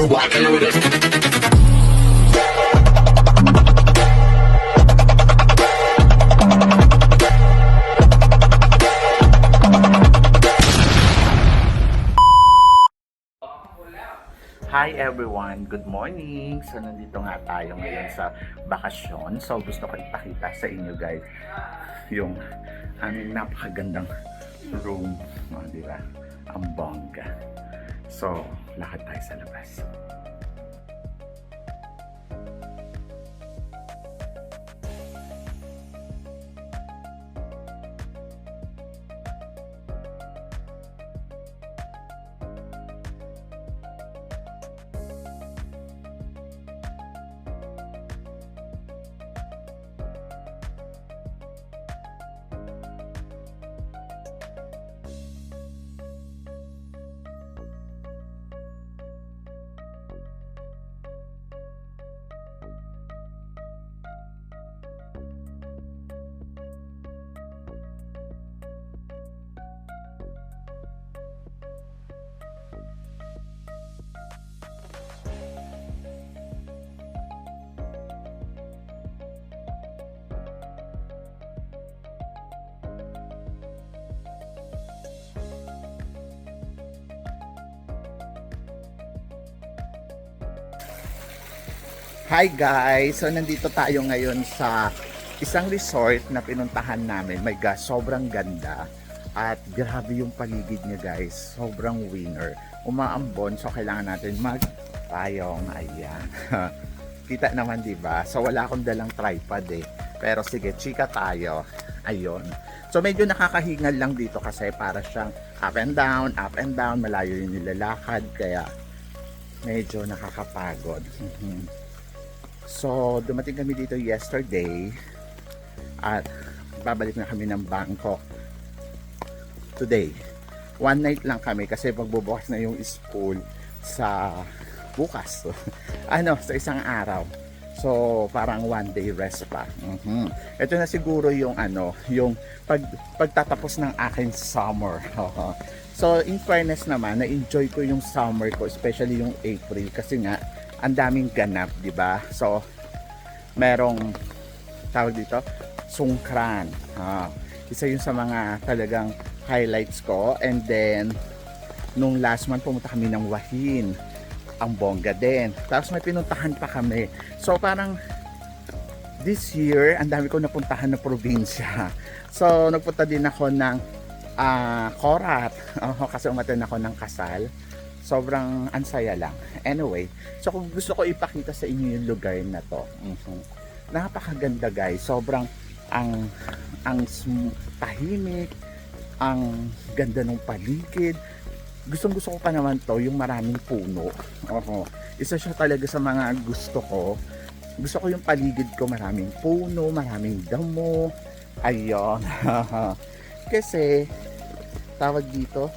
walking with it. Hi everyone! Good morning! So nandito nga tayo ngayon sa bakasyon. So gusto ko ipakita sa inyo guys yung aming napakagandang room. Di ba? Ang bongga. So lakad tayo sa labas. Hi guys! So nandito tayo ngayon sa isang resort na pinuntahan namin. My God, sobrang ganda. At grabe yung paligid niya guys. Sobrang winner. Umaambon, so kailangan natin magpayong. Ayan. Kita naman diba? So wala akong dalang tripod eh. Pero sige, chika tayo. Ayun. So medyo nakakahingal lang dito kasi para siyang up and down. Malayo yung nilalakad. Kaya medyo nakakapagod. So, dumating kami dito yesterday at babalik na kami ng Bangkok today. One night lang kami kasi pagbubukas na yung school sa bukas. Sa isang araw. So, parang one day rest pa. Ito na siguro yung yung pagtatapos ng aking summer. So, in fairness naman, na-enjoy ko yung summer ko, especially yung April kasi nga ang daming ganap, di ba? So, merong tawag dito, Songkran. Isa yun sa mga talagang highlights ko. And then, nung last month, pumunta kami ng Wahin. Ang bongga din. Tapos may pinuntahan pa kami. So, parang this year, ang dami ko napuntahan na probinsya. So, nagpunta din ako ng Korat. Kasi umaten ako ng kasal. Sobrang ansaya lang. Anyway, so kung gusto ko ipakita sa inyo yung lugar na to. Napakaganda guys. Sobrang ang tahimik, ang ganda ng paligid. Gusto ko pa naman to, yung maraming puno. Isa siya talaga sa mga gusto ko. Gusto ko yung paligid ko, maraming puno, maraming damo. Ayun. Kasi tawag dito,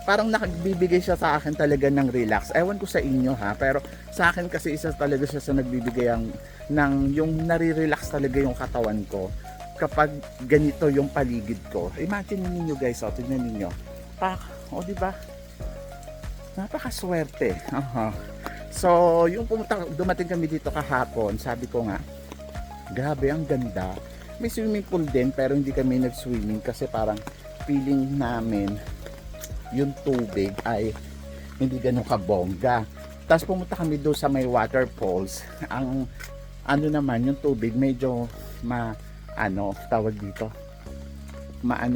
parang nagbibigay siya sa akin talaga ng relax. Ewan ko sa inyo ha, pero sa akin kasi isa talaga siya sa nagbibigay ng yung nare-relax talaga yung katawan ko kapag ganito yung paligid ko. Imagine niyo guys, tingnan niyo. Di ba? Napakaswerte. So, yung dumating kami dito kahapon, sabi ko nga, grabe ang ganda. May swimming pool din pero hindi kami nag-swimming kasi parang feeling namin yung tubig ay hindi ganun kabongga. Tapos pumunta kami doon sa may waterfalls. Ang naman yung tubig medyo tawag dito,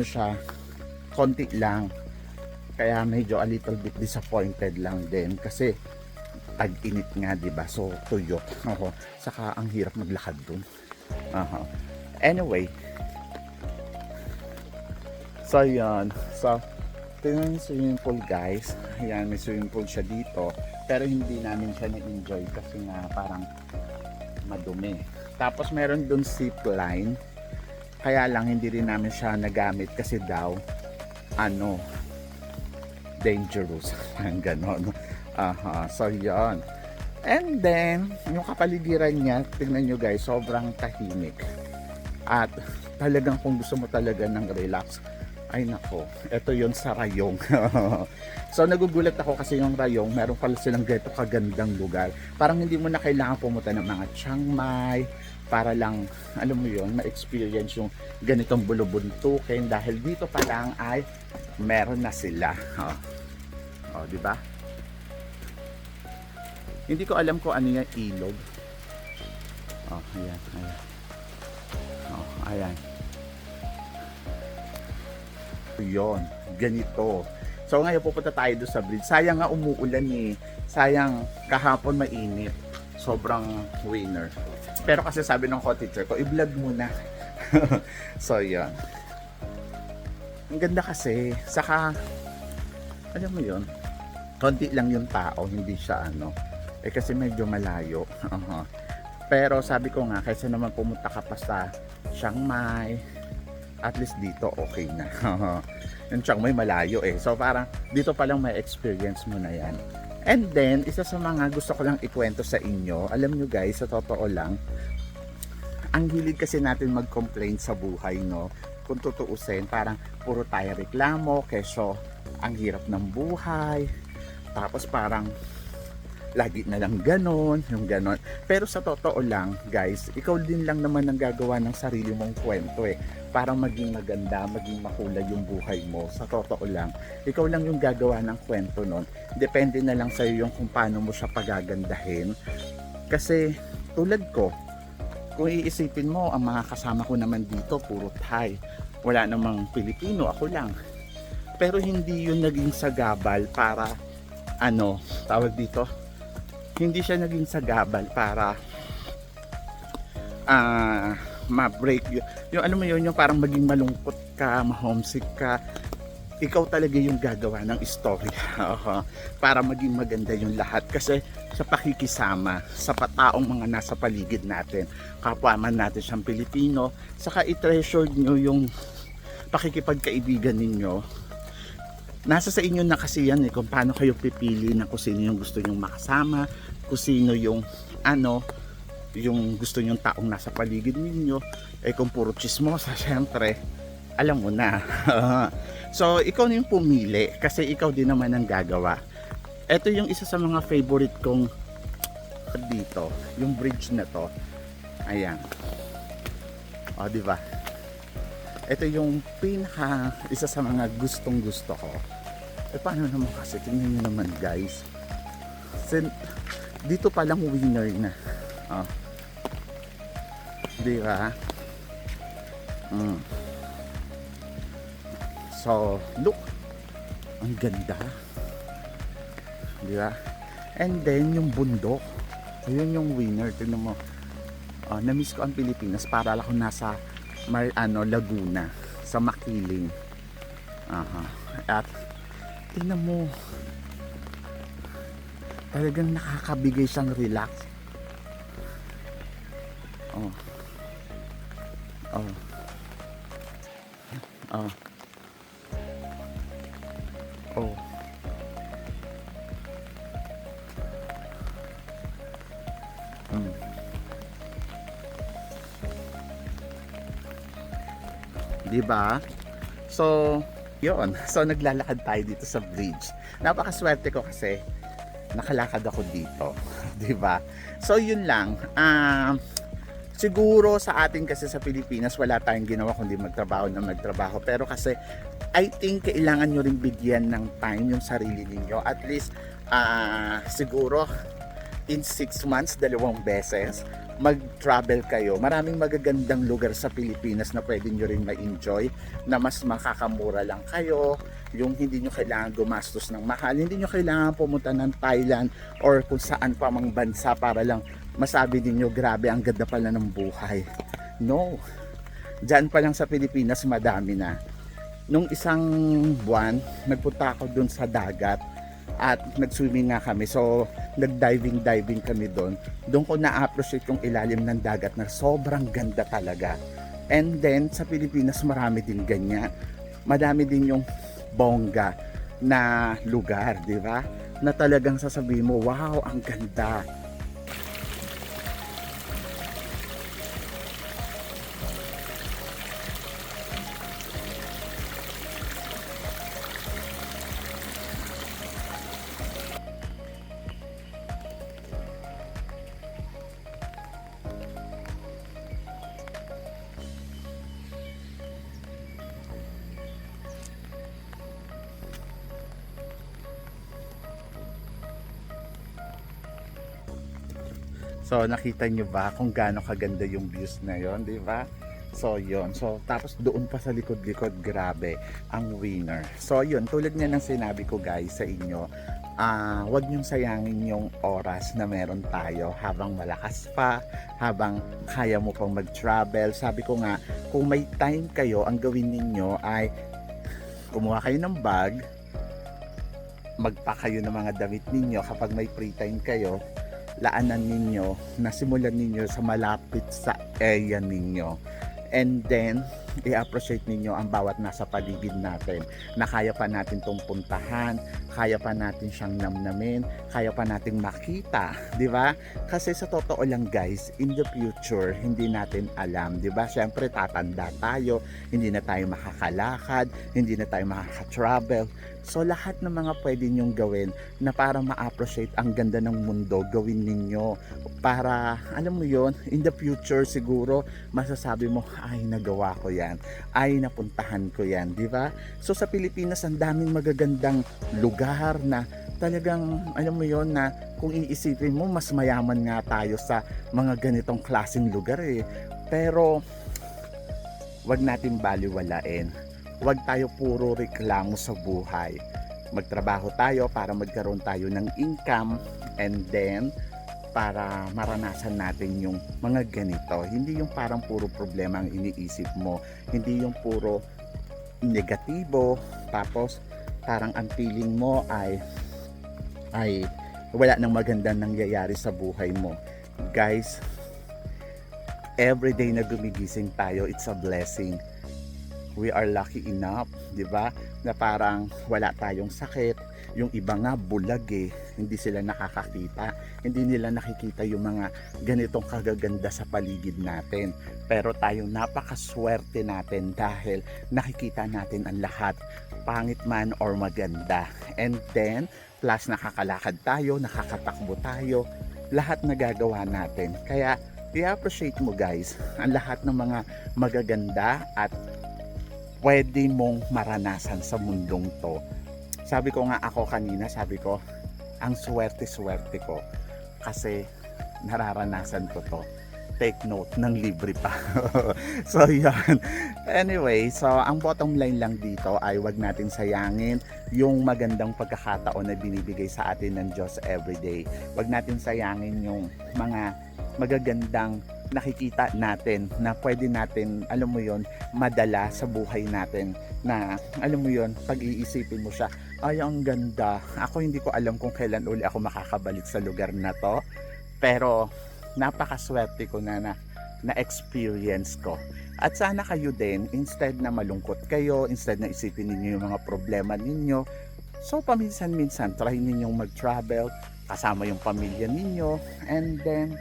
siya, konti lang. Kaya medyo a little bit disappointed lang din kasi tag-init nga, diba? So tuyok. Saka ang hirap maglakad doon. Anyway, so yun. So tingnan yung swimming pool guys. Ayan, may swimming pool siya dito. Pero hindi namin siya na-enjoy kasi nga parang madumi. Tapos meron dun zip line. Kaya lang hindi rin namin siya nagamit kasi daw dangerous. Ang ganon. So yun. And then, yung kapaligiran niya, tingnan nyo guys, sobrang tahimik. At talagang kung gusto mo talaga ng relax, Ay nako, eto yon sa Rayong. So nagugulat ako kasi yung Rayong, meron pala silang ganito kagandang lugar. Parang hindi mo na kailangan pumunta ng mga Chiang Mai para lang, alam mo yon, ma-experience yung ganitong bulubuntukin dahil dito pa lang ay meron na sila. Oh, di ba? Hindi ko alam kung ano yung ilog. Oh, ayan, ayan. Oh, ayan. Yun, ganito. So ngayon pupunta tayo doon sa bridge. Sayang nga umuulan eh. Sayang kahapon mainit. Sobrang winner. Pero kasi sabi ng co-teacher ko, i-vlog muna. So yun. Ang ganda kasi. Saka, alam mo yun, konti lang yung tao, hindi siya ano. Eh kasi medyo malayo. Pero sabi ko nga, kaysa naman pumunta ka pa sa Chiang Mai, at least dito okay na. Yung Chiang Mai malayo eh. So parang dito pa lang may experience mo na yan. And then, isa sa mga gusto ko lang ikwento sa inyo, alam nyo guys, sa totoo lang, ang hilig kasi natin mag-complain sa buhay, no? Kung tutuusin, parang puro tayo reklamo, keso ang hirap ng buhay, tapos parang lagi na lang ganon, yung ganon. Pero sa totoo lang, guys, ikaw din lang naman ang gagawa ng sarili mong kwento eh. Para maging maganda, maging makulay yung buhay mo. Sa totoo lang, ikaw lang yung gagawa ng kwento nun. Depende na lang sa'yo yung kung paano mo siya pagagandahin. Kasi tulad ko, kung iisipin mo, ang mga kasama ko naman dito, puro Thai. Wala namang Pilipino, ako lang. Pero hindi yun naging sagabal para, ano, tawag dito, hindi siya naging sagabal para ma-break yung ano mo yun, yung parang maging malungkot ka, ma-homesick ka. Ikaw talaga yung gagawa ng istorya para maging maganda yung lahat kasi sa pakikisama sa taong mga nasa paligid natin, kapwa man natin siyang Pilipino, saka i-treasure nyo yung pakikipagkaibigan ninyo. Nasa sa inyo na kasi yan eh, kung paano kayo pipili ng kung sino yung gusto nyong makasama, kung sino yung ano, yung gusto nyong taong nasa paligid ninyo. Eh kung puro chismosa, syempre alam mo na. So ikaw na yung pumili kasi ikaw din naman ang gagawa. Ito yung isa sa mga favorite kong dito, yung bridge na to. Ayan. O di ba? Ito yung pinaka isa sa mga gustong gusto ko. Eh paano naman kasi, tingnan nyo naman guys. Dito pa lang winner na. Oh. Di ba? So, look. Ang ganda. Di ba? And then yung bundok. Ayun yung winner. Tingnan mo. Na-miss ko ang Pilipinas. Para lang ako nasa Laguna, sa Makiling. At tingnan mo, talagang nakakabigay siyang relax. Oh. Diba? So, yun. So, naglalakad tayo dito sa bridge. Napakaswerte ko kasi nakalakad ako dito. Diba? So, yun lang. Siguro sa atin kasi sa Pilipinas, wala tayong ginawa kundi magtrabaho. Pero kasi, I think kailangan nyo rin bigyan ng time yung sarili ninyo. At least, siguro, in 6 months, 2 beses, mag-travel kayo. Maraming magagandang lugar sa Pilipinas na pwede nyo rin ma-enjoy, na mas makakamura lang kayo, yung hindi nyo kailangan gumastos ng mahal, hindi nyo kailangan pumunta ng Thailand or kung saan pa mang bansa para lang masabi ninyo, grabe, ang ganda pala ng buhay. No. Diyan pa lang sa Pilipinas, madami na. Nung isang buwan, nagpunta ako dun sa dagat at nag-swimming nga kami. So, nag-diving kami doon. Doon ko na-appreciate yung ilalim ng dagat na sobrang ganda talaga. And then, sa Pilipinas, marami din ganyan. Madami din yung bongga na lugar, di ba? Na talagang sasabihin mo, wow, ang ganda. So nakita nyo ba kung gaano kaganda yung views na yon, di ba? So yon. So tapos doon pa sa likod-likod, grabe ang winner. So yun, tulad nga ng sinabi ko guys sa inyo, wag niyong sayangin yung oras na meron tayo habang malakas pa, habang kaya mo pang mag-travel. Sabi ko nga, kung may time kayo, ang gawin ninyo ay kumuha kayo ng bag, magpa kayo ng mga damit ninyo. Kapag may free time kayo, laanan ninyo, nasimulan ninyo sa malapit sa area ninyo. And then, i-appreciate ninyo ang bawat nasa paligid natin, na kaya pa natin tong puntahan, kaya pa natin siyang namnamin, kaya pa nating makita, di ba? Kasi sa totoo lang guys, in the future, hindi natin alam, di ba? Syempre tatanda tayo, hindi na tayo makakalakad, hindi na tayo makaka-travel. So lahat ng mga pwede nyong gawin na para ma-appreciate ang ganda ng mundo, gawin ninyo. Para, alam mo yon, in the future siguro, masasabi mo, ay nagawa ko yan, ay napuntahan ko yan, di ba? So sa Pilipinas, ang daming magagandang lugar na talagang, alam mo yon, na kung iisipin mo, mas mayaman nga tayo sa mga ganitong klaseng lugar eh. Pero, wag natin baliwalain. Huwag tayo puro reklamo sa buhay. Magtrabaho tayo para magkaroon tayo ng income, and then para maranasan natin yung mga ganito. Hindi yung parang puro problema ang iniisip mo. Hindi yung puro negatibo, tapos parang ang feeling mo ay wala nang magandang nangyayari sa buhay mo. Guys, everyday na gumigising tayo, it's a blessing. We are lucky enough, di ba? Na parang wala tayong sakit. Yung iba nga bulag eh, hindi sila nakakakita. Hindi nila nakikita yung mga ganitong kagaganda sa paligid natin. Pero tayong napakaswerte natin dahil nakikita natin ang lahat, pangit man or maganda. And then, plus nakakalakad tayo, nakakatakbo tayo, lahat nagagawa natin. Kaya, i-appreciate mo guys ang lahat ng mga magaganda at pwede mong maranasan sa mundong to. Sabi ko nga ako kanina, sabi ko, ang swerte-swerte ko kasi nararanasan ko to. Take note, ng libre pa. So yan. Anyway, so ang bottom line lang dito ay wag natin sayangin yung magandang pagkakataon na binibigay sa atin ng Diyos everyday. Wag natin sayangin yung mga magagandang nakikita natin na pwede natin, alam mo yon, madala sa buhay natin, na alam mo yon, pag-iisipin mo siya, ay ang ganda, ako hindi ko alam kung kailan uli ako makakabalik sa lugar na to, pero napakaswerte ko na experience ko. At sana kayo din, instead na malungkot kayo, instead na isipin ninyo yung mga problema ninyo, so paminsan-minsan try ninyong mag-travel kasama yung pamilya ninyo, and then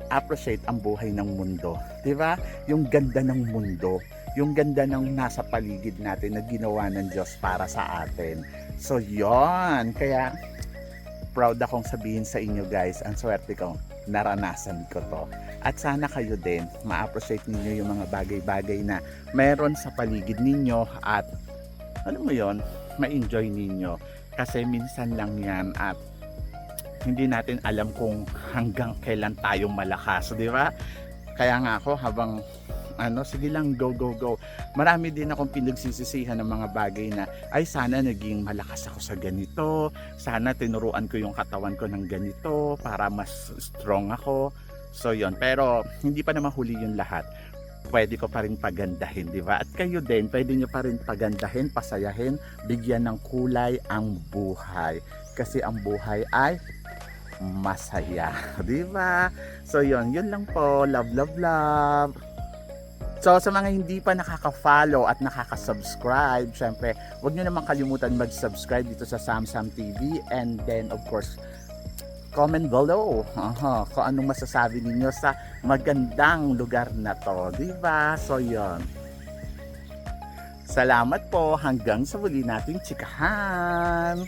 appreciate ang buhay ng mundo, di ba? Yung ganda ng mundo, yung ganda ng nasa paligid natin na ginawa ng Diyos para sa atin. So yon, kaya proud akong sabihin sa inyo guys, ang swerte ko, naranasan ko to. At sana kayo din ma-appreciate ninyo yung mga bagay-bagay na meron sa paligid ninyo, at alam mo yon, ma-enjoy ninyo kasi minsan lang yan, at hindi natin alam kung hanggang kailan tayo malakas, di ba? Kaya nga ako habang sige lang, go. Marami din akong pinagsisisihan ng mga bagay na ay sana naging malakas ako sa ganito, sana tinuruan ko yung katawan ko ng ganito para mas strong ako. So yon, pero hindi pa naman huli yung lahat. Pwede ko pa rin pagandahin, di ba? At kayo din, pwede nyo pa rin pagandahin, pasayahin, bigyan ng kulay ang buhay. Kasi ang buhay ay masaya, di ba? So yun lang po. Love. So sa mga hindi pa nakaka-follow at nakaka-subscribe, syempre, huwag nyo naman kalimutan mag-subscribe dito sa Samsam TV, and then of course, comment below kung anong masasabi ninyo sa magandang lugar na to, di ba? So yun. Salamat po, hanggang sa muli nating tsikahan.